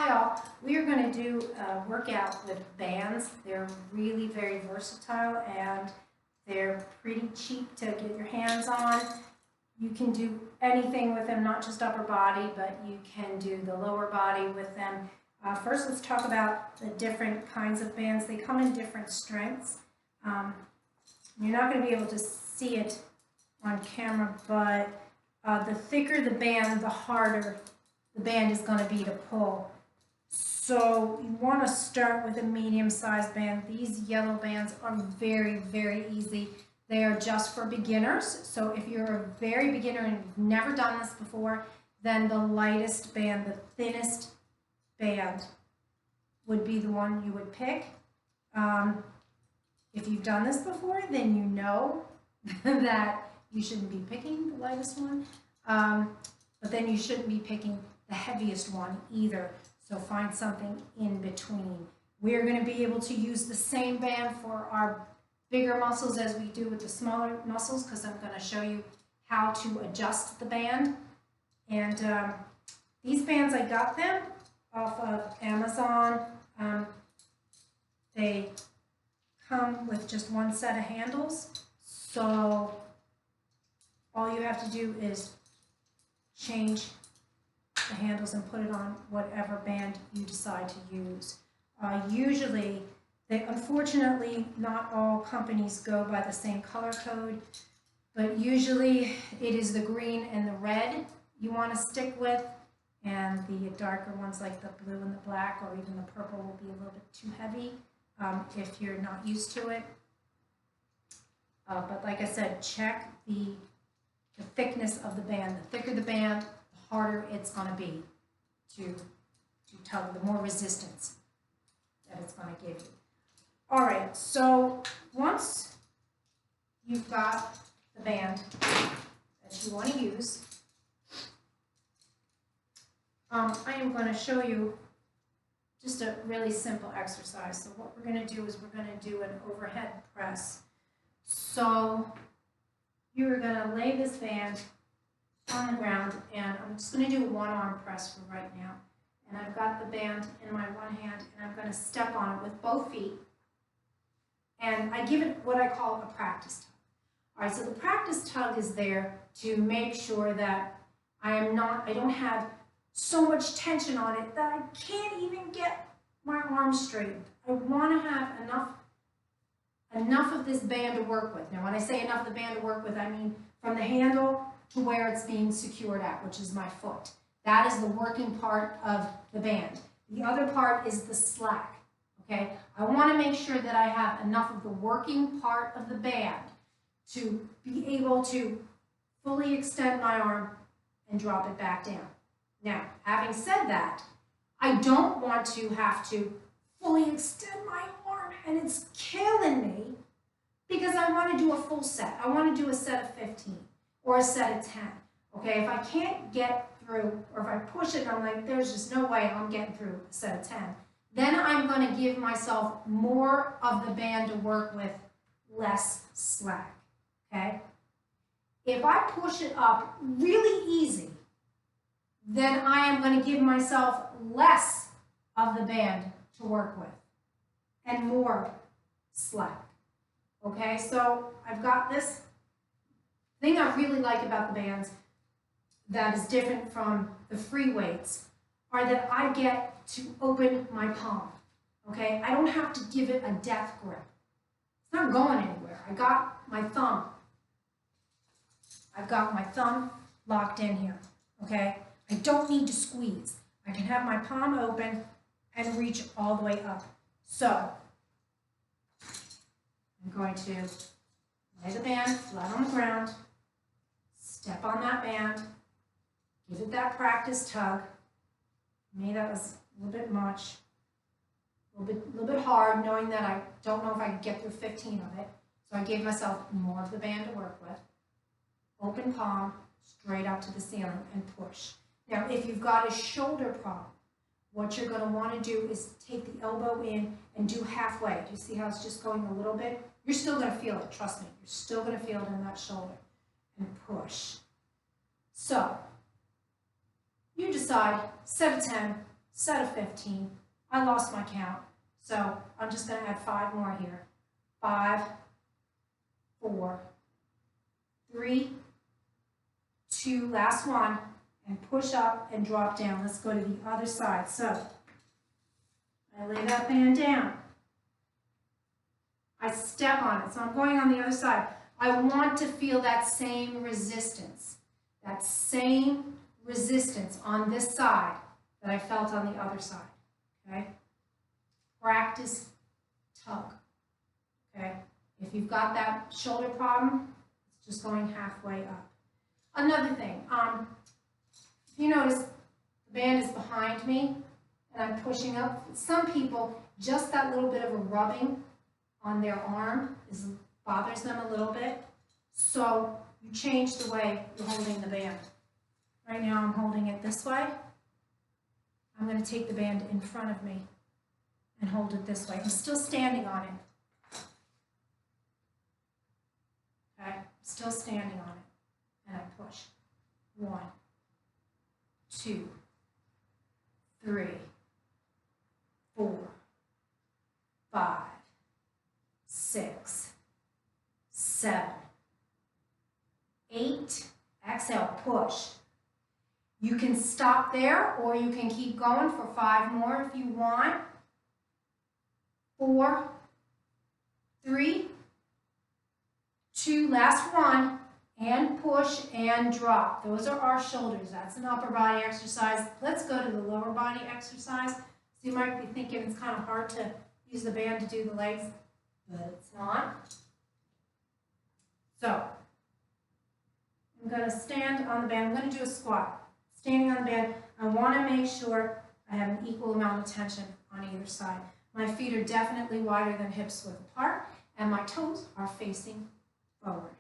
y'all. We are going to do a workout with bands. They're really very versatile and they're pretty cheap to get your hands on. You can do anything with them, not just upper body, but you can do the lower body with them. First, let's talk about the different kinds of bands. They come in different strengths. You're not going to be able to see it on camera, but the thicker the band, the harder the band is going to be to pull. So you want to start with a medium-sized band. These yellow bands are very, very easy. They are just for beginners. So if you're a very beginner and you've never done this before, then the lightest band, the thinnest band would be the one you would pick. If you've done this before, then you know that you shouldn't be picking the lightest one, but then you shouldn't be picking the heaviest one either. So find something in between. We're going to be able to use the same band for our bigger muscles as we do with the smaller muscles, because I'm going to show you how to adjust the band. And these bands, I got them off of Amazon. They come with just one set of handles, so all you have to do is change the handles and put it on whatever band you decide to use. Usually, unfortunately, not all companies go by the same color code, but usually it is the green and the red you want to stick with, and the darker ones like the blue and the black or even the purple will be a little bit too heavy if you're not used to it. But like I said, check the thickness of the band. The thicker the band, the harder it's going to be to tug, the more resistance that it's going to give you. All right, so once you've got the band that you want to use, I am going to show you just a really simple exercise. So what we're going to do is we're going to do an overhead press. So you're going to lay this band on the ground, and I'm just going to do a one-arm press for right now. And I've got the band in my one hand, and I'm going to step on it with both feet. And I give it what I call a practice tug. All right, so the practice tug is there to make sure that I don't have so much tension on it that I can't even get my arms straightened. I want to have enough of this band to work with. Now, when I say enough of the band to work with, I mean from the handle to where it's being secured at, which is my foot. That is the working part of the band. The other part is the slack, okay? I want to make sure that I have enough of the working part of the band to be able to fully extend my arm and drop it back down. Now, having said that, I don't want to have to fully extend my arm and it's killing me because I want to do a full set. I want to do a set of 15 or a set of 10. Okay, if I can't get through, or if I push it and I'm like, there's just no way I'm getting through a set of 10, then I'm going to give myself more of the band to work with, less slack. Okay? If I push it up really easy, then I am going to give myself less of the band to work with and more slack. Okay, so I've got this thing I really like about the bands that is different from the free weights are that I get to open my palm. Okay, I don't have to give it a death grip. It's not going anywhere. I've got my thumb locked in here. Okay, I don't need to squeeze. I can have my palm open and reach all the way up. So I'm going to lay the band flat on the ground, step on that band, give it that practice tug. Maybe that was a little bit much, a little bit hard, knowing that I don't know if I could get through 15 of it. So I gave myself more of the band to work with. Open palm, straight up to the ceiling, and push. Now, if you've got a shoulder problem, what you're going to want to do is take the elbow in and do halfway. Do you see how it's just going a little bit? You're still going to feel it, trust me. You're still going to feel it in that shoulder. And push. So, you decide, set of 10, set of 15. I lost my count, so I'm just going to add 5 more here. 5, 4, 3, 2, last one, and push up and drop down. Let's go to the other side. So I lay that band down. I step on it, so I'm going on the other side. I want to feel that same resistance on this side that I felt on the other side, okay? Practice tug, okay? If you've got that shoulder problem, it's just going halfway up. Another thing, if you notice, the band is behind me, and I'm pushing up. Some people, just that little bit of a rubbing on their arm bothers them a little bit. So you change the way you're holding the band. Right now I'm holding it this way. I'm going to take the band in front of me and hold it this way. I'm still standing on it. Okay, still standing on it. And I push. 1, 2, 3, 4, 5, 6, 7, 8. Exhale, push. You can stop there or you can keep going for 5 more if you want. 4, 3, 2, last one, and push and drop. Those are our shoulders. That's an upper body exercise. Let's go to the lower body exercise. So you might be thinking it's kind of hard to use the band to do the legs, but it's not. So I'm going to stand on the band. I'm going to do a squat. Standing on the band, I want to make sure I have an equal amount of tension on either side. My feet are definitely wider than hips width apart, and my toes are facing forward.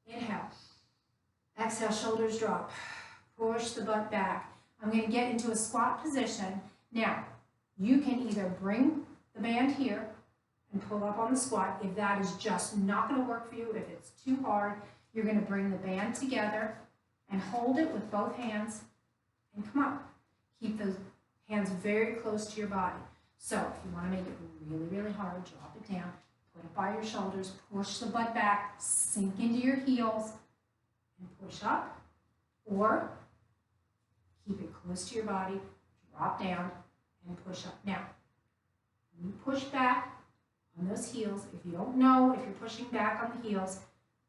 Inhale. Exhale, shoulders drop. Push the butt back. I'm going to get into a squat position. Now, you can either bring the band here and pull up on the squat. If that is just not going to work for you, if it's too hard, you're going to bring the band together and hold it with both hands and come up. Keep those hands very close to your body. So if you want to make it really, really hard, drop it down, put it by your shoulders, push the butt back, sink into your heels, and push up. Or keep it close to your body, drop down, and push up. Now, when you push back on those heels, if you don't know if you're pushing back on the heels,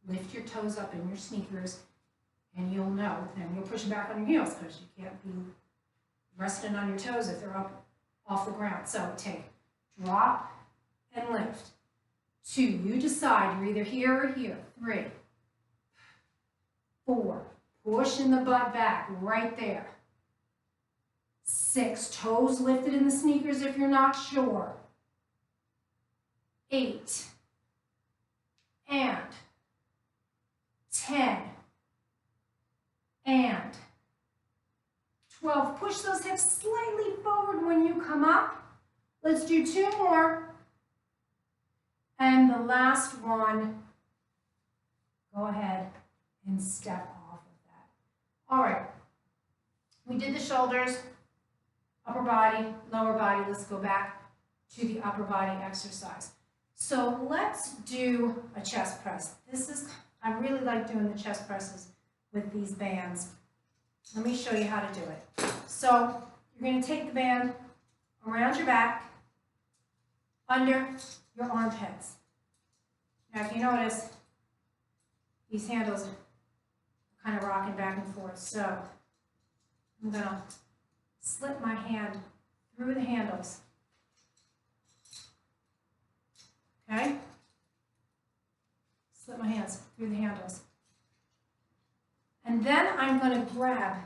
lift your toes up in your sneakers, and you'll know. And you're pushing back on your heels because you can't be resting on your toes if they're up off the ground. So take, drop, and lift. 2, you decide. You're either here or here. 3, 4, pushing the butt back right there. 6, toes lifted in the sneakers if you're not sure. 8, and 10, and 12. Push those hips slightly forward when you come up. Let's do 2 more. And the last one, go ahead and step off of that. All right, we did the shoulders, upper body, lower body. Let's go back to the upper body exercise. So let's do a chest press. I really like doing the chest presses with these bands. Let me show you how to do it. So you're going to take the band around your back, under your armpits. Now if you notice, these handles are kind of rocking back and forth. So I'm going to slip my hand through the handles. Okay? Slip my hands through the handles. And then I'm going to grab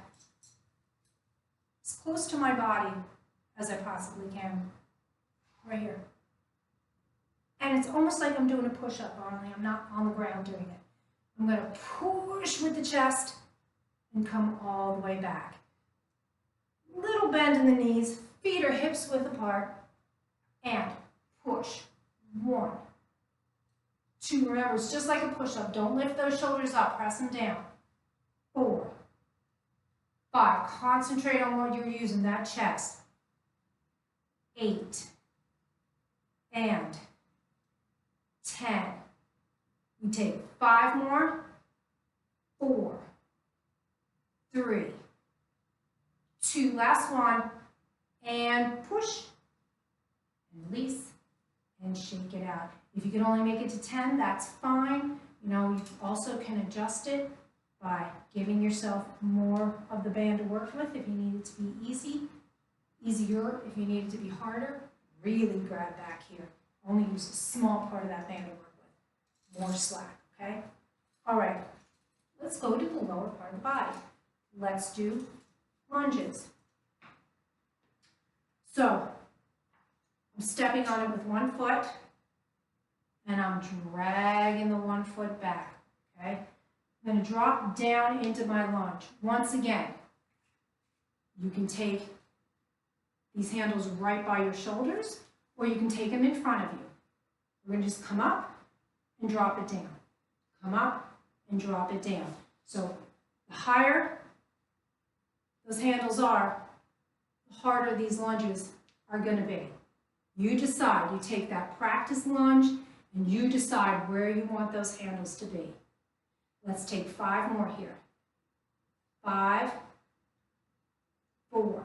as close to my body as I possibly can, right here. And it's almost like I'm doing a push-up, only I'm not on the ground doing it. I'm going to push with the chest and come all the way back. Little bend in the knees, feet are hips width apart, and push. 1, 2, remember, it's just like a push-up. Don't lift those shoulders up, press them down. 4, 5, concentrate on what you're using, that chest. 8, and 10. We take 5 more, 4, 3, 2, last one, and push, and release, and shake it out. If you can only make it to 10, that's fine. You know, you also can adjust it by giving yourself more of the band to work with if you need it to be easier if you need it to be harder. Really grab back here. Only use a small part of that band to work with. More slack, okay? All right, let's go to the lower part of the body. Let's do lunges. So, I'm stepping on it with one foot, and I'm dragging the one foot back, okay? I'm going to drop down into my lunge. Once again, you can take these handles right by your shoulders, or you can take them in front of you. We're going to just come up and drop it down. Come up and drop it down. So the higher those handles are, the harder these lunges are going to be. You decide. You take that practice lunge and you decide where you want those handles to be. Let's take 5 more here. 5, 4,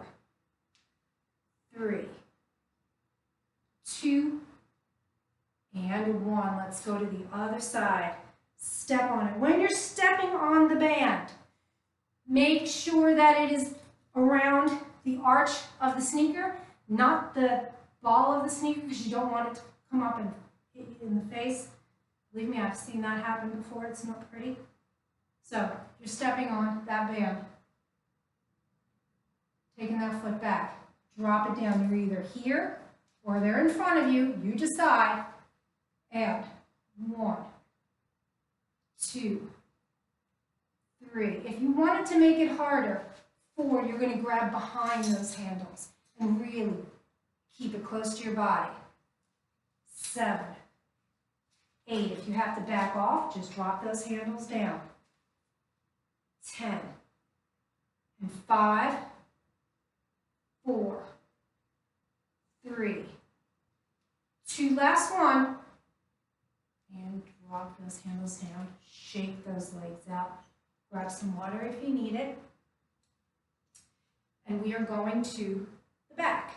3, 2, and 1. Let's go to the other side. Step on it. When you're stepping on the band, make sure that it is around the arch of the sneaker, not the ball of the sneaker, because you don't want it to come up and hit you in the face. Believe me, I've seen that happen before. It's not pretty. So you're stepping on that band, taking that foot back, drop it down. You're either here or they're in front of you. You decide. And 1, 2, 3. If you wanted to make it harder, 4, you're going to grab behind those handles and really keep it close to your body. 7, 8. If you have to back off, just drop those handles down. 10, and 5, 4, 3, 2. Last one. And drop those handles down, shake those legs out, grab some water if you need it. And we are going to the back.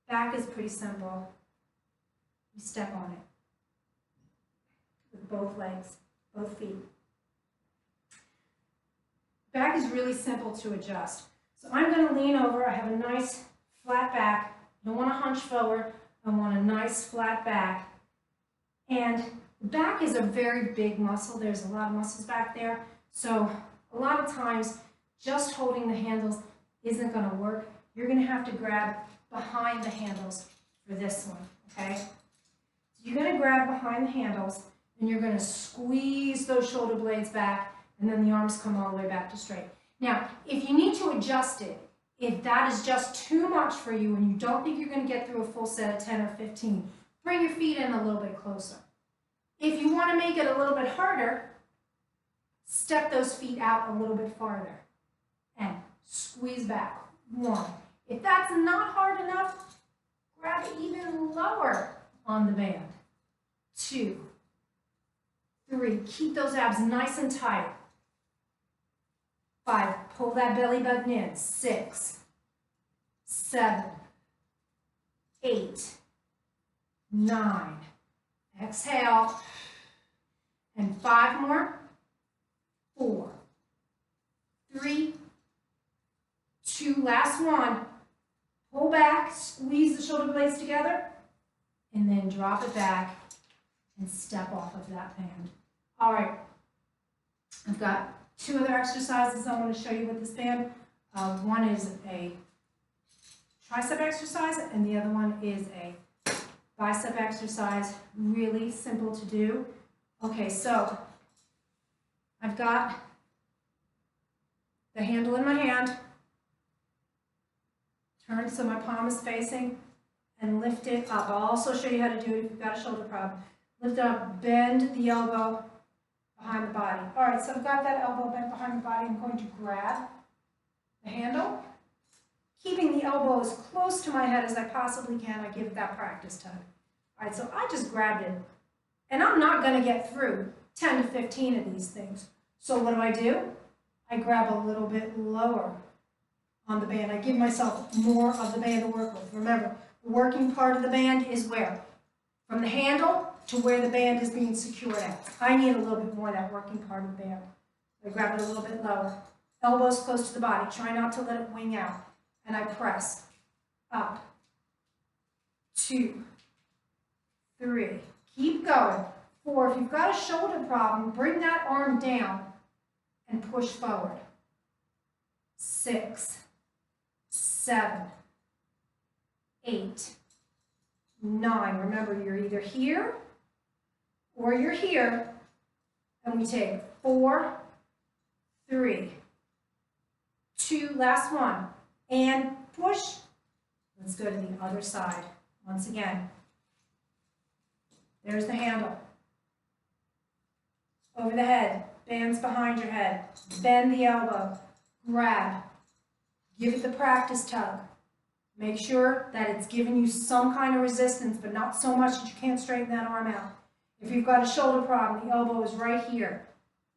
Back is pretty simple. You step on it with both legs, both feet. Back is really simple to adjust. So I'm going to lean over. I have a nice flat back. I don't want to hunch forward. I want a nice flat back. And the back is a very big muscle. There's a lot of muscles back there. So a lot of times, just holding the handles isn't going to work. You're going to have to grab behind the handles for this one, okay? So you're going to grab behind the handles, and you're going to squeeze those shoulder blades back, and then the arms come all the way back to straight. Now, if you need to adjust it, if that is just too much for you and you don't think you're going to get through a full set of 10 or 15, bring your feet in a little bit closer. If you want to make it a little bit harder, step those feet out a little bit farther and squeeze back. 1. If that's not hard enough, grab it even lower on the band. 2, 3, keep those abs nice and tight. 5, pull that belly button in. 6, 7, 8, 9, exhale, and 5 more, 4, 3, 2, last one, pull back, squeeze the shoulder blades together, and then drop it back and step off of that band. All right, I've got 2 other exercises I want to show you with this band. One is a tricep exercise, and the other one is a bicep exercise, really simple to do. Okay, so I've got the handle in my hand, turn so my palm is facing, and lift it up. I'll also show you how to do it if you've got a shoulder problem. Lift it up, bend the elbow behind the body. All right, so I've got that elbow bent behind the body. I'm going to grab the handle, keeping the elbow as close to my head as I possibly can. I give it that practice tug. All right, so I just grabbed it, and I'm not going to get through 10 to 15 of these things. So what do? I grab a little bit lower on the band. I give myself more of the band to work with. Remember, the working part of the band is where? From the handle to where the band is being secured at. I need a little bit more of that working part of the band. I grab it a little bit lower. Elbows close to the body. Try not to let it wing out. And I press up. 2, 3. Keep going. 4. If you've got a shoulder problem, bring that arm down and push forward. 6, 7, 8, 9. Remember, you're either here or you're here. And we take 4, 3, 2, last one, and push. Let's go to the other side. Once again, there's the handle. Over the head, bands behind your head, bend the elbow, grab, give it the practice tug. Make sure that it's giving you some kind of resistance, but not so much that you can't straighten that arm out. If you've got a shoulder problem, the elbow is right here.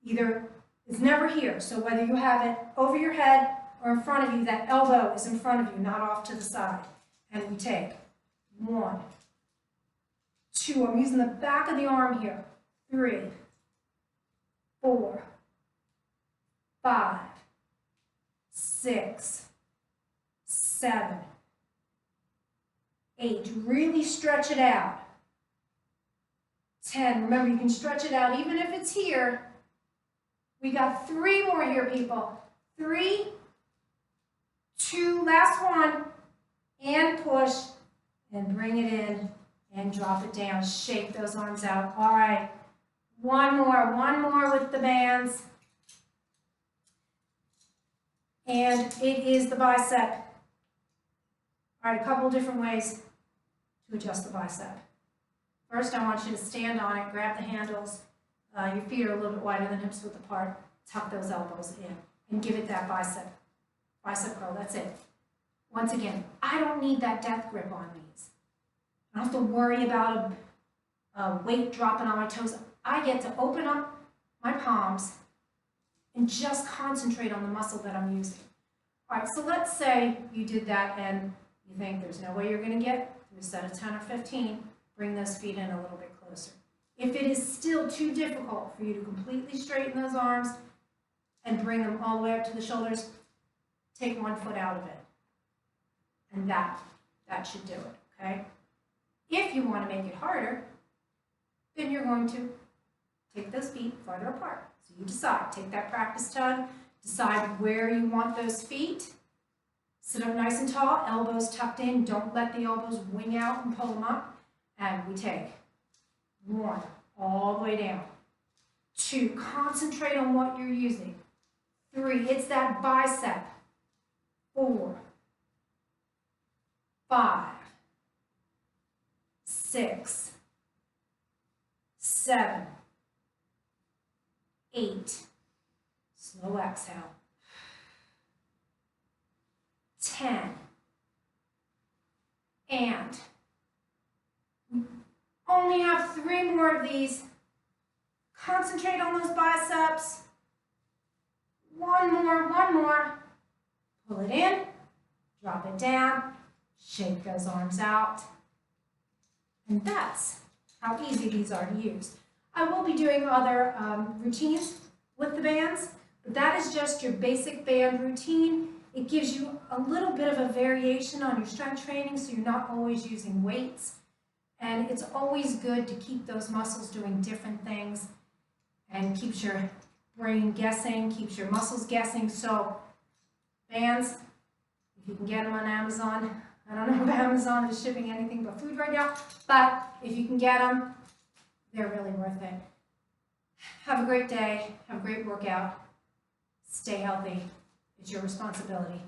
It's never here, so whether you have it over your head or in front of you, that elbow is in front of you, not off to the side. And we take 1, 2, I'm using the back of the arm here, 3, 4, 5, 6, 7, 8. Really stretch it out. 10. Remember, you can stretch it out even if it's here. We got 3 more here, people. 3, 2, last one, and push, and bring it in, and drop it down. Shake those arms out. All right, one more with the bands. And it is the bicep. All right, a couple different ways to adjust the bicep. First, I want you to stand on it, grab the handles. Your feet are a little bit wider than hips width apart. Tuck those elbows in and give it that bicep curl. That's it. Once again, I don't need that death grip on these. I don't have to worry about a weight dropping on my toes. I get to open up my palms and just concentrate on the muscle that I'm using. All right, so let's say you did that and you think there's no way you're going to get through a set of 10 or 15. Bring those feet in a little bit closer. If it is still too difficult for you to completely straighten those arms and bring them all the way up to the shoulders, take 1 foot out of it. And that should do it, okay? If you want to make it harder, then you're going to take those feet farther apart. So you decide, take that practice tug, decide where you want those feet. Sit up nice and tall, elbows tucked in. Don't let the elbows wing out and pull them up. And we take 1, all the way down. 2, concentrate on what you're using. 3, it's that bicep. 4, 5, 6, 7, 8. Slow exhale. 10. And we only have 3 more of these. Concentrate on those biceps. 1 more. Pull it in, drop it down, shake those arms out. And that's how easy these are to use. I will be doing other routines with the bands, but that is just your basic band routine. It gives you a little bit of a variation on your strength training, so you're not always using weights. And it's always good to keep those muscles doing different things and keeps your brain guessing, keeps your muscles guessing. So bands, if you can get them on Amazon. I don't know if Amazon is shipping anything but food right now, but if you can get them, they're really worth it. Have a great day. Have a great workout. Stay healthy. It's your responsibility.